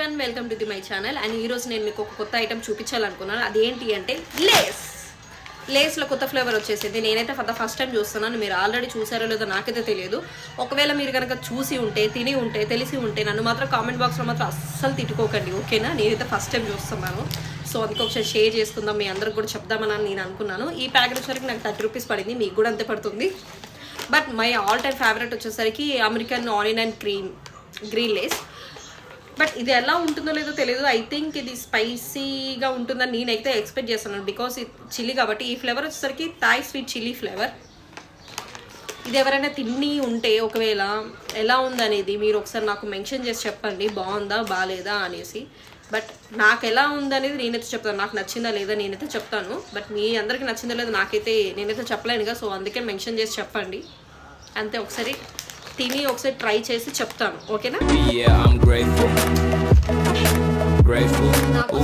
Everyone, welcome to my channel. And ఈరోజు నేను మీకు ఒక కొత్త ఐటమ్ చూపించాలనుకున్నాను. అదేంటి అంటే లేస్లో కొత్త ఫ్లేవర్ వచ్చేసింది. నేనైతే ఫస్ట్ టైం చూస్తున్నాను. మీరు ఆల్రెడీ చూసారో లేదో నాకైతే తెలియదు. ఒకవేళ మీరు కనుక చూసి ఉంటే, తిని ఉంటే, తెలిసి ఉంటే నన్ను మాత్రం కామెంట్ బాక్స్లో మాత్రం అస్సలు తిట్టుకోకండి, ఓకేనా? నేనైతే ఫస్ట్ టైం చూస్తున్నాను. సో అందుకే ఒకసారి షేర్ చేసుకుందాం, మీ అందరికి కూడా చెప్దామని నేను అనుకున్నాను. ఈ ప్యాకెట్ వచ్చేసరికి నాకు 30 రూపీస్ పడింది, మీకు కూడా అంతే పడుతుంది. But my all time favourite వచ్చేసరికి American onion and green Lay's. బట్ ఇది ఎలా ఉంటుందో లేదో తెలియదు. ఐ థింక్ ఇది స్పైసీగా ఉంటుందని నేనైతే ఎక్స్పెక్ట్ చేస్తున్నాను, బికాస్ ఇది చిల్లీ కాబట్టి. ఈ ఫ్లేవర్ వచ్చేసరికి థాయ్ స్వీట్ చిల్లీ ఫ్లేవర్. ఇది ఎవరైనా తిని ఉంటే ఒకవేళ ఎలా ఉందనేది మీరు ఒకసారి నాకు మెన్షన్ చేసి చెప్పండి, బాగుందా బాగాలేదా అనేసి. బట్ నాకు ఎలా ఉందనేది నేనైతే చెప్తాను, నాకు నచ్చిందా లేదా నేనైతే చెప్తాను. బట్ మీ అందరికీ నచ్చిందా లేదా నేనైతే చెప్పలేనుగా. సో అందుకే మెన్షన్ చేసి చెప్పండి అంతే. ఒకసారి తిని ఒకసారి ట్రై చేసి చెప్తాను, ఓకేనా? నాకు